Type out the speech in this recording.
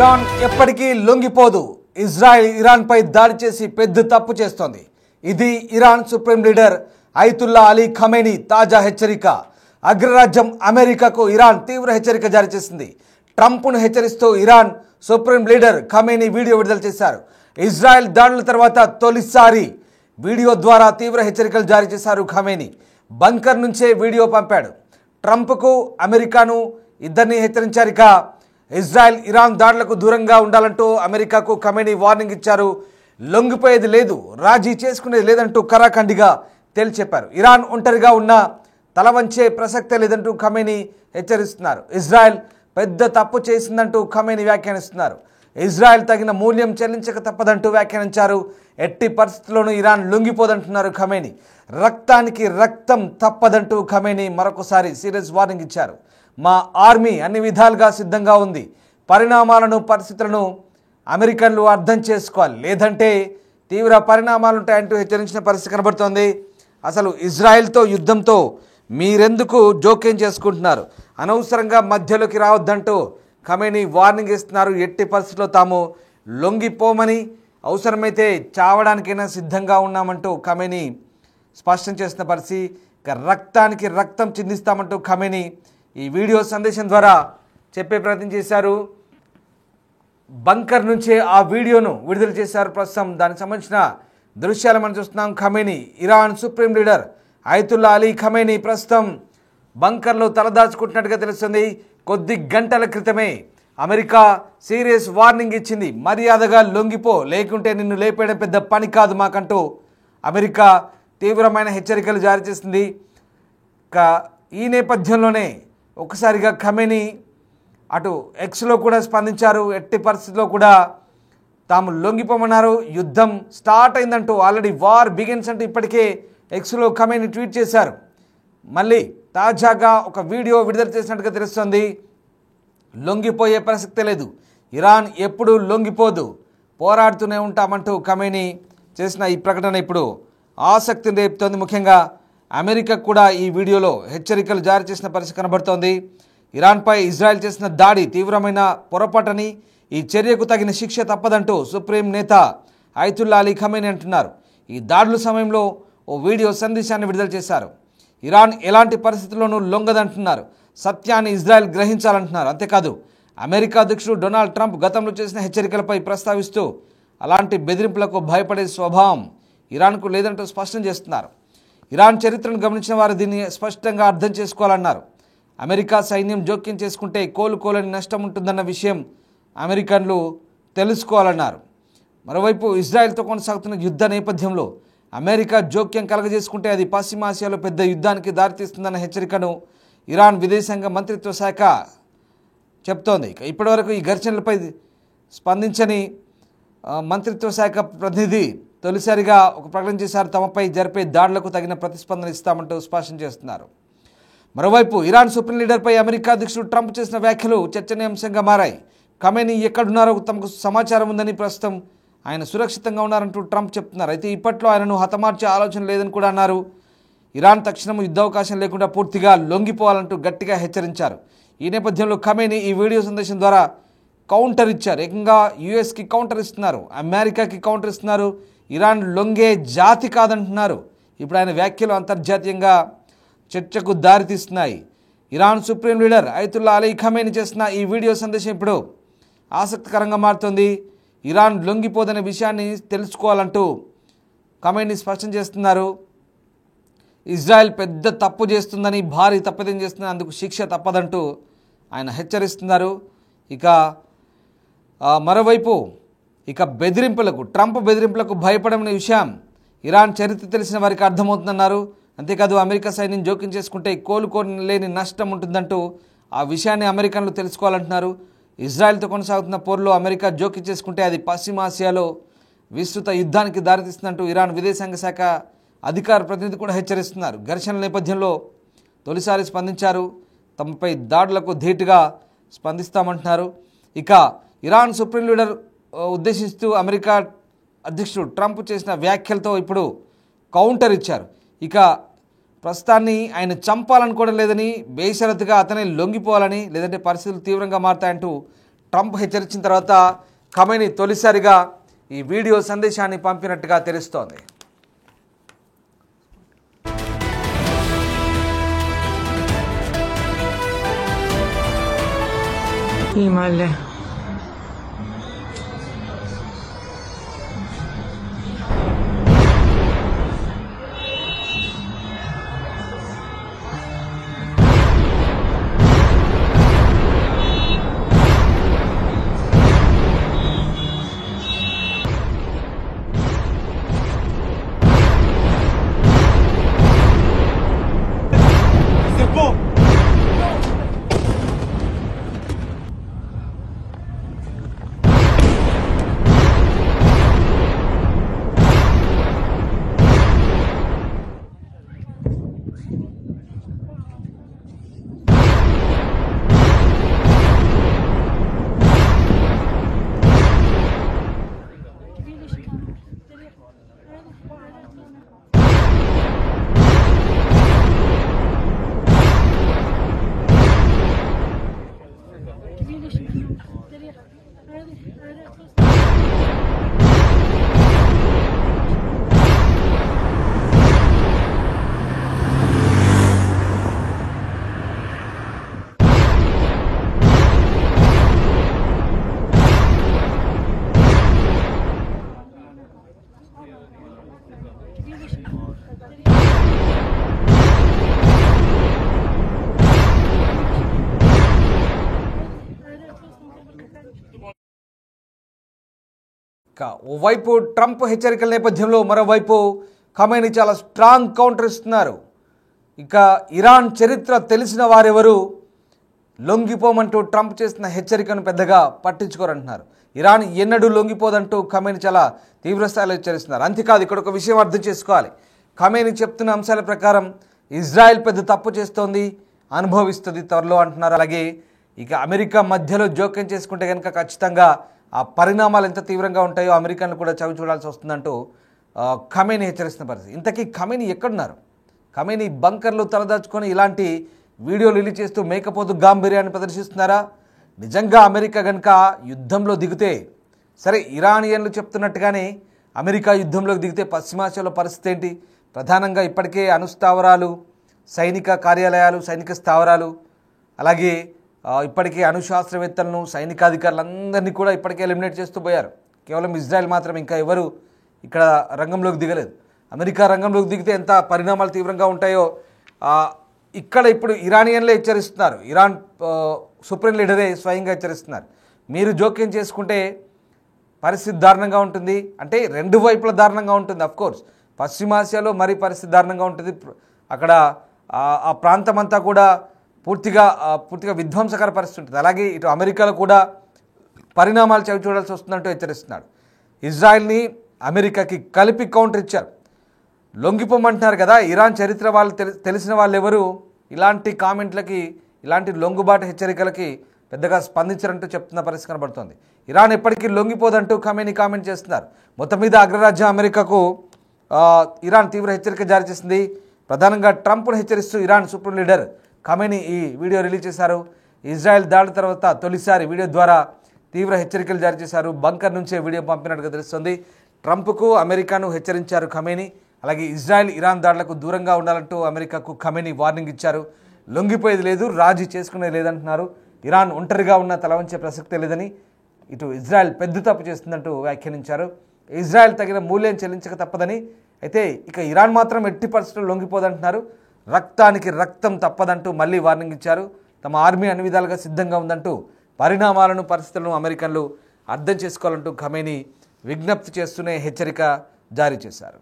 Iran ఎప్పటికీ లొంగిపోదు. Israel Iran పై దాడి చేసి పెద్ద తప్పు చేస్తోంది. ఇది Iran supreme leader Ayatollah Ali Khamenei తాజా హెచ్చరిక. అగ్రరాజ్యం అమెరికాకు ఇరాన్ తీవ్ర హెచ్చరిక జారీ చేసింది. ట్రంప్ను హెచ్చరిస్తూ Iran supreme leader Khamenei video విడుదల చేశారు. ఇజ్రాయెల్ దాడుల తర్వాత తొలిసారి వీడియో ద్వారా తీవ్ర హెచ్చరికలు జారీ చేశారు ఖమేనీ. బంకర్ నుంచే వీడియో పంపాడు. ట్రంప్కు అమెరికాను ఇద్దరిని హెచ్చరించారు. ఇక ఇజ్రాయెల్ ఇరాన్ దాడులకు దూరంగా ఉండాలంటూ అమెరికాకు ఖమేనీ వార్నింగ్ ఇచ్చారు. లొంగిపోయేది లేదు, రాజీ చేసుకునేది లేదంటూ కరాఖండిగా తేల్చెప్పారు. ఇరాన్ ఒంటరిగా ఉన్న తల వంచే ప్రసక్తే లేదంటూ ఖమేనీ హెచ్చరిస్తున్నారు. ఇజ్రాయెల్ పెద్ద తప్పు చేసిందంటూ ఖమేనీ వ్యాఖ్యానిస్తున్నారు. ఇజ్రాయెల్ తగిన మూల్యం చెల్లించక తప్పదంటూ వ్యాఖ్యానించారు. ఎట్టి పరిస్థితుల్లోనూ ఇరాన్ లొంగిపోదంటున్నారు ఖమేనీ. రక్తానికి రక్తం తప్పదంటూ ఖమేనీ మరొకసారి సీరియస్ వార్నింగ్ ఇచ్చారు. మా ఆర్మీ అన్ని విధాలుగా సిద్ధంగా ఉంది. పరిణామాలను పరిస్థితులను అమెరికన్లు అర్థం చేసుకోవాలి, లేదంటే తీవ్ర పరిణామాలుంటాయంటూ హెచ్చరించిన పరిస్థితి కనబడుతోంది. అసలు ఇజ్రాయెల్తో యుద్ధంతో మీరెందుకు జోక్యం చేసుకుంటున్నారు, అనవసరంగా మధ్యలోకి రావద్దంటూ ఖమేనీ వార్నింగ్ ఇస్తున్నారు. ఎట్టి పరిస్థితుల్లో తాము లొంగిపోమని, అవసరమైతే చావడానికైనా సిద్ధంగా ఉన్నామంటూ ఖమేనీ స్పష్టం చేసిన పరిస్థితి. ఇక రక్తానికి రక్తం చిందిస్తామంటూ ఖమేనీ ఈ వీడియో సందేశం ద్వారా చెప్పే ప్రయత్నం చేశారు. బంకర్ నుంచే ఆ వీడియోను విడుదల చేశారు. ప్రస్తుతం దానికి సంబంధించిన దృశ్యాలు మనం చూస్తున్నాం. Khamenei, Iran supreme leader Ayatollah Ali Khamenei ప్రస్తుతం బంకర్లో తలదాచుకుంటున్నట్టుగా తెలుస్తుంది. కొద్ది గంటల క్రితమే అమెరికా సీరియస్ వార్నింగ్ ఇచ్చింది. మర్యాదగా లొంగిపో, లేకుంటే నిన్ను లేపేయడం పెద్ద పని కాదు మాకంటూ అమెరికా తీవ్రమైన హెచ్చరికలు జారీ చేసింది. ఈ నేపథ్యంలోనే ఒకసారిగా ఖమేనీ అటు ఎక్స్లో కూడా స్పందించారు. ఎట్టి పరిస్థితుల్లో కూడా తాము లొంగిపోమన్నారు. యుద్ధం స్టార్ట్ అయిందంటూ, ఆల్రెడీ వార్ బిగిన్స్ అంటూ ఇప్పటికే ఎక్స్లో ఖమేనీ ట్వీట్ చేశారు. మళ్ళీ తాజాగా ఒక వీడియో విడుదల చేసినట్టుగా తెలుస్తోంది. లొంగిపోయే ప్రసక్తే లేదు, ఇరాన్ ఎప్పుడూ లొంగిపోదు, పోరాడుతూనే ఉంటామంటూ ఖమేనీ చేసిన ఈ ప్రకటన ఇప్పుడు ఆసక్తిని రేపుతోంది. ముఖ్యంగా అమెరికా కూడా ఈ వీడియోలో హెచ్చరికలు జారీ చేసిన పరిస్థితి కనబడుతోంది. ఇరాన్పై ఇజ్రాయెల్ చేసిన దాడి తీవ్రమైన పొరపాటని, ఈ చర్యకు తగిన శిక్ష తప్పదంటూ సుప్రీం నేత అయతుల్లా అలీ ఖమేనీ అంటున్నారు. ఈ దాడుల సమయంలో ఓ వీడియో సందేశాన్ని విడుదల చేశారు. ఇరాన్ ఎలాంటి పరిస్థితుల్లోనూ లొంగదంటున్నారు. సత్యాన్ని ఇజ్రాయెల్ గ్రహించాలంటున్నారు. అంతేకాదు, అమెరికా అధ్యక్షుడు డొనాల్డ్ ట్రంప్ గతంలో చేసిన హెచ్చరికలపై ప్రస్తావిస్తూ అలాంటి బెదిరింపులకు భయపడే స్వభావం ఇరాన్కు లేదంటూ స్పష్టం చేస్తున్నారు. ఇరాన్ చరిత్రను గమనించిన వారు దీన్ని స్పష్టంగా అర్థం చేసుకోవాలన్నారు. అమెరికా సైన్యం జోక్యం చేసుకుంటే కోలుకోలేని నష్టం ఉంటుందన్న విషయం అమెరికన్లు తెలుసుకోవాలన్నారు. మరోవైపు ఇజ్రాయెల్తో కొనసాగుతున్న యుద్ధ నేపథ్యంలో అమెరికా జోక్యం కలగజేసుకుంటే అది పశ్చిమాసియాలో పెద్ద యుద్ధానికి దారితీస్తుందన్న హెచ్చరికను ఇరాన్ విదేశాంగ మంత్రిత్వ శాఖ చెప్తోంది. ఇప్పటివరకు ఈ ఘర్షణలపై స్పందించని మంత్రిత్వ శాఖ ప్రతినిధి తొలిసారిగా ఒక ప్రకటన చేశారు. తమపై జరిపే దాడులకు తగిన ప్రతిస్పందన ఇస్తామంటూ స్పష్టం చేస్తున్నారు. మరోవైపు ఇరాన్ సుప్రీం లీడర్పై అమెరికా అధ్యక్షుడు ట్రంప్ చేసిన వ్యాఖ్యలు చర్చనీయాంశంగా మారాయి. ఖమేనీ ఎక్కడున్నారో తమకు సమాచారం ఉందని, ప్రస్తుతం ఆయన సురక్షితంగా ఉన్నారంటూ ట్రంప్ చెప్తున్నారు. అయితే ఇప్పట్లో ఆయనను హతమార్చే ఆలోచన లేదని కూడా అన్నారు. ఇరాన్ తక్షణం యుద్ధావకాశం లేకుండా పూర్తిగా లొంగిపోవాలంటూ గట్టిగా హెచ్చరించారు. ఈ నేపథ్యంలో ఖమేనీ ఈ వీడియో సందేశం ద్వారా కౌంటర్ ఇచ్చారు. ఏకంగా యుఎస్కి కౌంటర్ ఇస్తున్నారు, అమెరికాకి కౌంటర్ ఇస్తున్నారు. ఇరాన్ లొంగే జాతి కాదంటున్నారు. ఇప్పుడు ఆయన వ్యాఖ్యలు అంతర్జాతీయంగా చర్చకు దారితీస్తున్నాయి. Iran supreme leader Ayatollah Ali Khamenei చేసిన ఈ వీడియో సందేశం ఇప్పుడు ఆసక్తికరంగా మారుతోంది. ఇరాన్ లొంగిపోదనే విషయాన్ని తెలుసుకోవాలంటూ ఖమేనీ స్పష్టం చేస్తున్నారు. ఇజ్రాయెల్ పెద్ద తప్పు చేస్తుందని, భారీ తప్పిదం చేస్తుందని, అందుకు శిక్ష తప్పదంటూ ఆయన హెచ్చరిస్తున్నారు. మరోవైపు ట్రంప్ బెదిరింపులకు భయపడమనే విషయం ఇరాన్ చరిత్ర తెలిసిన వారికి అర్థమవుతుందన్నారు. అంతేకాదు, అమెరికా సైన్యం జోక్యం చేసుకుంటే కోలుకోలేని నష్టం ఉంటుందంటూ ఆ విషయాన్ని అమెరికన్లు తెలుసుకోవాలంటున్నారు. ఇజ్రాయెల్తో కొనసాగుతున్న పోరులో అమెరికా జోక్యం చేసుకుంటే అది పశ్చిమాసియాలో విస్తృత యుద్ధానికి దారితీస్తుందంటూ ఇరాన్ విదేశాంగ శాఖ అధికార ప్రతినిధి కూడా హెచ్చరిస్తున్నారు. ఘర్షణల నేపథ్యంలో తొలిసారి స్పందించారు. తమపై దాడులకు ధీటుగా స్పందిస్తామంటున్నారు. ఇరాన్ సుప్రీం లీడర్ ఉద్దేశిస్తూ అమెరికా అధ్యక్షుడు ట్రంప్ చేసిన వ్యాఖ్యలతో ఇప్పుడు కౌంటర్ ఇచ్చారు. ప్రస్తుతాన్ని ఆయన చంపాలనుకోవడం లేదని, బేషరతుగా అతనే లొంగిపోవాలని, లేదంటే పరిస్థితులు తీవ్రంగా మారతాయంటూ ట్రంప్ హెచ్చరించిన తర్వాత ఖమేనీ తొలిసారిగా ఈ వీడియో సందేశాన్ని పంపినట్టుగా తెలుస్తోంది. ఓవైపు ట్రంప్ హెచ్చరికల నేపథ్యంలో మరోవైపు ఖమేనీ చాలా స్ట్రాంగ్ కౌంటర్ ఇస్తున్నారు. ఇక ఇరాన్ చరిత్ర తెలిసిన వారెవరు లొంగిపోమంటూ ట్రంప్ చేసిన హెచ్చరికను పెద్దగా పట్టించుకోరంటున్నారు. ఇరాన్ ఎన్నడూ లొంగిపోదంటూ ఖమేనీ చాలా తీవ్రస్థాయిలో హెచ్చరిస్తున్నారు. అంతేకాదు ఇక్కడ ఒక విషయం అర్థం చేసుకోవాలి. ఖమేనీ చెప్తున్న అంశాల ప్రకారం ఇజ్రాయెల్ పెద్ద తప్పు చేస్తోంది, అనుభవిస్తుంది త్వరలో అంటున్నారు. అలాగే ఇక అమెరికా మధ్యలో జోక్యం చేసుకుంటే కనుక ఖచ్చితంగా ఆ పరిణామాలు ఎంత తీవ్రంగా ఉంటాయో అమెరికాను కూడా చవి చూడాల్సి వస్తుందంటూ ఖమేనీ హెచ్చరిస్తున్న పరిస్థితి. ఇంతకీ ఖమేనీ ఎక్కడున్నారు? ఖమేనీ బంకర్లో తలదాచుకొని ఇలాంటి వీడియోలు రిలీజ్ చేస్తూ మేకపోతు గాంభీర్యాన్ని ప్రదర్శిస్తున్నారా? నిజంగా అమెరికా కనుక యుద్ధంలో దిగితే, సరే ఇరానియన్లు చెప్తున్నట్టుగానే అమెరికా యుద్ధంలోకి దిగితే పశ్చిమాసియాలో పరిస్థితి ఏంటి? ప్రధానంగా ఇప్పటికే అణుస్థావరాలు, సైనిక కార్యాలయాలు, సైనిక స్థావరాలు, అలాగే ఇప్పటికే అణుశాస్త్రవేత్తలను, సైనికాధికారులందరినీ కూడా ఇప్పటికే ఎలిమినేట్ చేస్తూ పోయారు. కేవలం ఇజ్రాయెల్ మాత్రం ఇంకా ఎవరు ఇక్కడ రంగంలోకి దిగలేదు. అమెరికా రంగంలోకి దిగితే ఎంత పరిణామాలు తీవ్రంగా ఉంటాయో ఇక్కడ ఇప్పుడు ఇరానియన్లే హెచ్చరిస్తున్నారు. ఇరాన్ సుప్రీం లీడరే స్వయంగా హెచ్చరిస్తున్నారు. మీరు జోక్యం చేసుకుంటే పరిస్థితి దారుణంగా ఉంటుంది. అంటే రెండు వైపుల దారుణంగా ఉంటుంది. అఫ్కోర్స్ పశ్చిమాసియాలో మరీ పరిస్థితి దారుణంగా ఉంటుంది. అక్కడ ఆ ప్రాంతం అంతా కూడా పూర్తిగా విధ్వంసకర పరిస్థితి ఉంటుంది. అలాగే ఇటు అమెరికాలో కూడా పరిణామాలు చవి చూడాల్సి వస్తుందంటూ హెచ్చరిస్తున్నాడు. ఇజ్రాయెల్ని అమెరికాకి కలిపి కౌంటర్ ఇచ్చారు. లొంగిపోమంటున్నారు కదా, ఇరాన్ చరిత్ర వాళ్ళు తెలిసిన వాళ్ళు ఎవరు ఇలాంటి కామెంట్లకి, ఇలాంటి లొంగుబాటు హెచ్చరికలకి పెద్దగా స్పందించారంటూ చెప్తున్న పరిస్థితి కనబడుతోంది. ఇరాన్ ఎప్పటికీ లొంగిపోదంటూ ఖమేనీ కామెంట్ చేస్తున్నారు. మొత్తం మీద అగ్రరాజ్యం అమెరికాకు ఇరాన్ తీవ్ర హెచ్చరిక జారీ చేసింది. ప్రధానంగా ట్రంప్ను హెచ్చరిస్తూ ఇరాన్ సుప్రీం లీడర్ ఖమేనీ ఈ వీడియో రిలీజ్ చేశారు. ఇజ్రాయెల్ దాడి తర్వాత తొలిసారి వీడియో ద్వారా తీవ్ర హెచ్చరికలు జారీ చేశారు. బంకర్ నుంచే వీడియో పంపినట్టుగా తెలుస్తుంది. ట్రంప్కు అమెరికాను హెచ్చరించారు ఖమేనీ. అలాగే ఇజ్రాయెల్ ఇరాన్ దాడులకు దూరంగా ఉండాలంటూ అమెరికాకు ఖమేనీ వార్నింగ్ ఇచ్చారు. లొంగిపోయేది లేదు, రాజీ చేసుకునేది లేదంటున్నారు. ఇరాన్ ఒంటరిగా ఉన్న తలవంచే ప్రసక్తే లేదని, ఇటు ఇజ్రాయెల్ పెద్ద తప్పు చేస్తుందంటూ వ్యాఖ్యానించారు. ఇజ్రాయెల్ తగిన మూల్యం చెల్లించక తప్పదని, అయితే ఇక ఇరాన్ మాత్రం ఎట్టి పరిస్థితుల్లో లొంగిపోదంటున్నారు. రక్తానికి రక్తం తప్పదంటూ మళ్ళీ వార్నింగ్ ఇచ్చారు. తమ ఆర్మీ అన్ని విధాలుగా సిద్ధంగా ఉందంటూ పరిణామాలను, పరిస్థితులను అమెరికన్లు అర్థం చేసుకోవాలంటూ ఖమేనీ విజ్ఞప్తి చేస్తూనే హెచ్చరిక జారీ చేశారు.